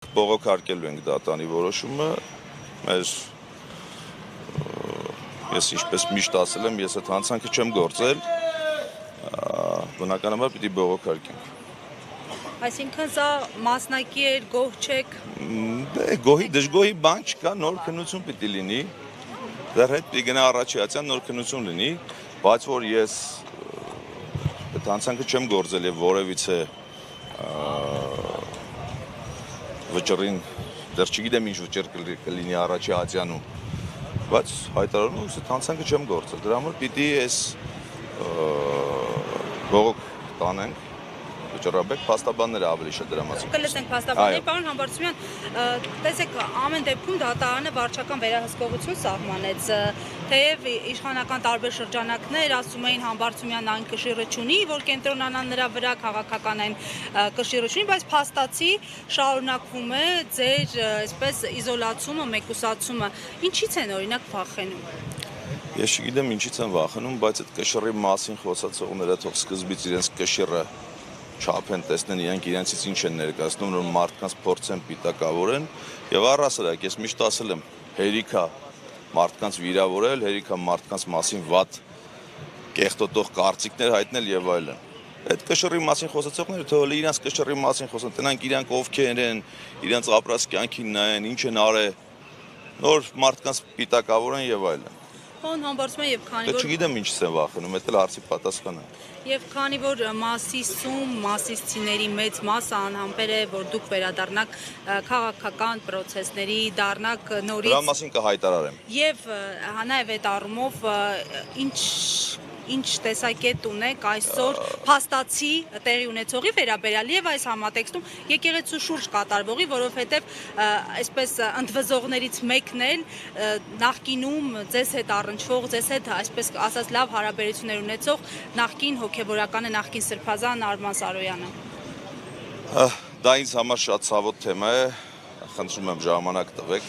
Բողոքարկելու ենք դատանի որոշումը, ես ինչպես միշտ ասել եմ, ես այդ հանցանքը չեմ գործել, բնականաբար պիտի բողոքարկենք։ Այսինքն սա մասնակի էր, գոհ չեք։ Դժգոհի բան չկա, նոր քննություն պիտի լինի, դեռ հետ պիտի գնա առաջիացիան նոր քննություն լինի, բայց որ ես այդ հանցանքը չեմ գործել եւ որևիցե վճռին, դեռ չգիտեմ ինչ վճռ կլինի առաջիացիանում, բայց հայտարարում եմ, այդ հանցանքը չեմ գործել, դրա համար պիտի այս բողոք տանենք, վճռաբեկ փաստաբանները ավելի շատ դրա մասին։ Կլսենք փաստաբանները, պարոն Համբարձումյան, տեսեք, ամեն դեպքում դատարանը վարչական վերահսկողություն սահմանեց, թեև իշխանական տարբեր շրջանակներ ասում էին Համբարձումյանն այն կշիռը չունի, որ կենտրոնանան նրա վրա, քաղաքական այն կշիռը չունի, բայց փաստացի շարունակվում է ձեր այսպես իզոլացումը, մեկուսացումը, ինչից են օրինակ վախենում։ Ես չգիտեմ ինչից են վախենում, բայց այդ կշիռի մասին խոսացողները թող սկզբից իրենց կշիռը չափեն, տեսնեն իրենցից ինչ են ներկայացնում, որ մարդկանց փորձեն պիտակավորեն եւ առհասարակ ես միշտ ասել եմ, հերիքա մարդկանց վիրավորել, հերիքա մարդկանց մասին վատ կեղտոտող կարծիքներ հայտնել եւ այլն։ Այդ կշռի մասին խոսացողները թող իրենց կշռի մասին խոսեն, տնանք իրանք ովքեր են, իրենց ապրած կյանքին նայեն, ինչ են արել, նոր մարդկանց պիտակավորեն եւ այլն։ Պարոն Համբարձումյան, եւ քանի որ չգիտեմ ինչից են վախենում, դա էլ հարցի պատասխանը։ Եվ քանի որ մասիսցիների մեծ մասը անհամբեր է, որ դուք վերադառնաք քաղաքական պրոցեսների, դառնաք նորից։ Դրա մասին կհայտարարեմ։ Եվ նաև այդ առումով ինչ տեսակետ ունեք այսօր փաստացի տեղի ունեցողի վերաբերյալ եւ այս համատեքստում եկեղեցու շուրջ կատարվողի, որովհետեւ այսպես ընդվզողներից մեկն էլ նախկինում ձեզ հետ առնչվող, ձեզ հետ այսպես ասած լավ հարաբերություններ ունեցող նախկին հոգեվորականը, նախկին սրբազան Արման Սարոյանը։ Դա ինձ համար շատ ցավոտ թեմա է, խնդրում եմ ժամանակ տվեք,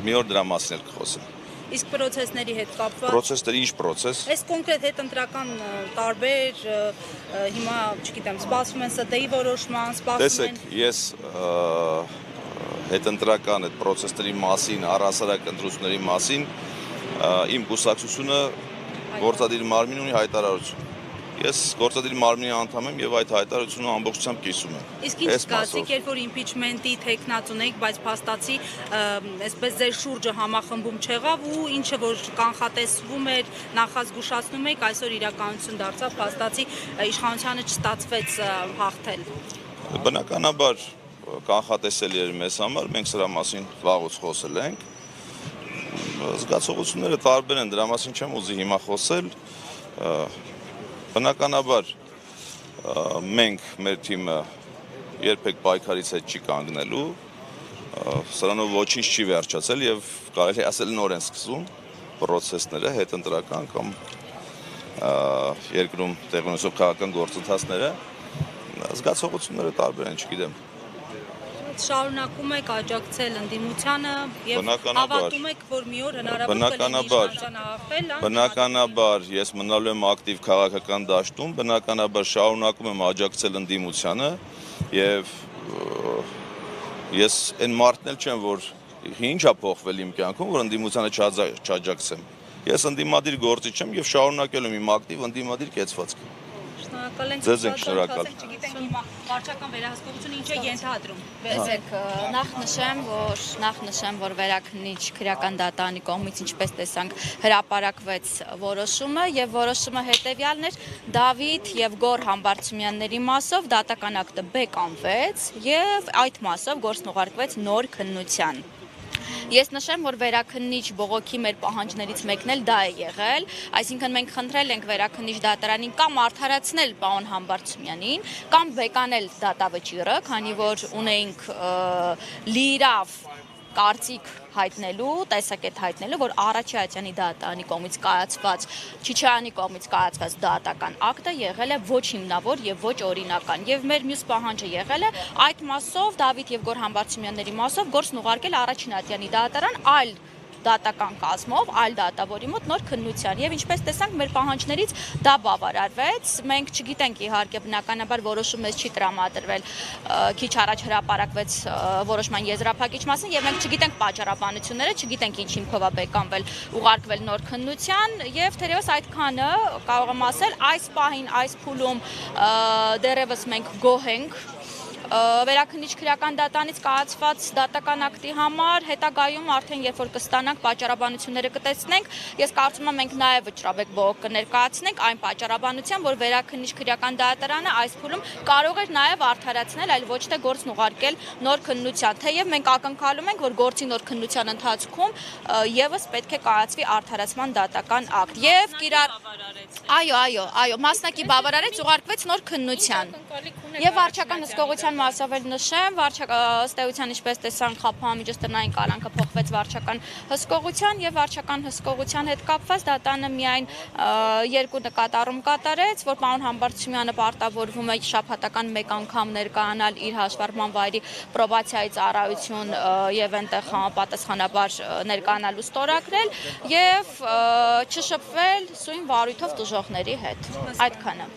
մի օր դրա մասին էլ կխոսեմ։ Իսկ պրոցեսների հետ կապված։ Պրոցեսների ինչ պրոցես։ Այս կոնկրետ հետընտրական տարբեր հիմա, չգիտեմ, սպասվում են ՍՏ-ի որոշման, սպասվում են։ Տեսեք, ես հետընտրական այդ պրոցեսների մասին, առհասարակ ընտրությունների մասին իմ կուսակցությունը գործադիր մարմին ունի հայտարարություն։ Ես գործադիր մարմնի անդամ եմ եւ այդ հայտարարությունը ամբողջությամբ կիսում եմ։ Իսկ ինչ զգացիք, երբ որ իմպիչմենտի թեկնած ունեք, բայց փաստացի այսպես ձեր շուրջը համախմբում չեղավ ու ինչը որ կանխատեսվում էր, նախազգուշացնում եք, այսօր իրականություն դարձավ, փաստացի իշխանությանը չստացվեց հաղթել։ Բնականաբար կանխատեսելի էր մեզ համար, մենք սրա մասին վաղուց խոսել ենք։ Զգացողությունները տարբեր են, դրա մասին չեմ ուզի հիմա խոսել։ Բնականաբար մենք մեր թիմը երբեք պայքարից հետ չի կանգնելու, սրանով ոչինչ չի վերջացել եւ կարելի ասել նոր են սկսում պրոցեսները, հետընտրական կամ երկրում տեղի ունեցող քաղաքական գործընթացները, զգացողությունները տարբեր են, չգիտեմ։ Շարունակում եք աջակցել ընդդիմությանը եւ հավատում եք, որ մի օր հնարավոր կլինի իշխանությանը հաղթել։ Բնականաբար ես մնալու եմ ակտիվ քաղաքական դաշտում, բնականաբար շարունակում եմ աջակցել ընդդիմությանը եւ ես այն մարդն էլ չեմ, որ ինչա փոխվել իմ կյանքում, որ ընդդիմությանը չաջակցեմ։ Ես ընդդիմադիր գործիչ եմ եւ շարունակել եմ իմ ակտիվ ընդդիմադիր կեցվածքը։ Շնորհակալ ենք։ Ձեզ ենք շնորհակալ։ Չգիտենք հիմա վարչական վերահսկողությունը ինչ է ենթադրում։ Տեսեք, նախ նշեմ, որ վերաքննիչ քրեական դատարանի կողմից ինչպես տեսանք հրապարակվեց որոշումը եւ որոշումը հետեւյալն էր՝ Դավիթ եւ Գոռ Համբարձումյանների մասով դատական ակտը բեկանվեց եւ այդ մասով գործն ուղարկվեց նոր քննության։ Ես նշեմ, որ վերաքննիչ բողոքի մեր պահանջներից մեկն էլ դա է եղել, այսինքն մենք խնդրել ենք վերաքննիչ դատարանին կամ արդարացնել պարոն Համբարձումյանին, կամ բեկանել դատավճիռը, քանի որ ունեինք լիիրավ կարծիք հայտնելու, տեսակետ հայտնելու, որ առաջի դատարանի կողմից կայացված, Չիչյանի կողմից կայացված դատական ակտը եղել է ոչ հիմնավոր եւ ոչ օրինական։ Եվ մեր մյուս պահանջը եղել է այդ մասով Դավիթ եւ Գոռ Համբարձումյանների մասով գործն ուղարկել առաջին դատարան, այլ դատական կազմով, այլ դատավորի մոտ նոր քննության։ Եվ ինչպես տեսանք, մեր պահանջներից դա բավարարվեց։ Մենք չգիտենք իհարկե բնականաբար որոշում չի տրամադրվել, քիչ առաջ հրապարակվեց որոշման եզրափակիչ մասին եւ մենք չգիտենք պատճառաբանությունները, չգիտենք ինչ հիմքով է բեկանվել ուղարկվել նոր քննության եւ թերևս այդքանը կարող եմ ասել այս պահին այս փուլում դեռևս մենք գոհ ենք վերաքննիչ քրեական դատարանից կայացված դատական ակտի համար, հետագայում արդեն երբ որ կստանանք պատճառաբանությունները կտեսնենք, ես կարծում եմ մենք նաև վճռաբեկ բողոք կներկայացնենք այն պատճառաբանությամբ, որ վերաքննիչ քրեական դատարանը այս փուլում կարող էր նաև արդարացնել, այլ ոչ թե գործն ուղարկել նոր քննության, թեև մենք ակնկալում ենք, որ գործի նոր քննության ընթացքում եւս պետք է կայացվի արդարացման դատական ակտ եւ այո, մասնակի բավարարեց ուղարկվեց նոր քննության եւ վարչական հսկողության մասով էլ նշեմ, ըստ էության ինչպես տեսանք խափամիջոցների կալանքը փոխվեց վարչական հսկողության եւ վարչական հսկողության հետ կապված դատանը միայն երկու նկատառում կատարեց, որ պարոն Համբարձումյանը պարտավորվում է շաբաթական մեկ անգամ ներկայանալ իր հաշվառման վայրի պրոբացիայի ծառայություն եւ այնտեղ համապատասխանաբար ներկայանալու ստորագրել եւ չշփվել սույն վարույթով տուժողների հետ։ Այդքանը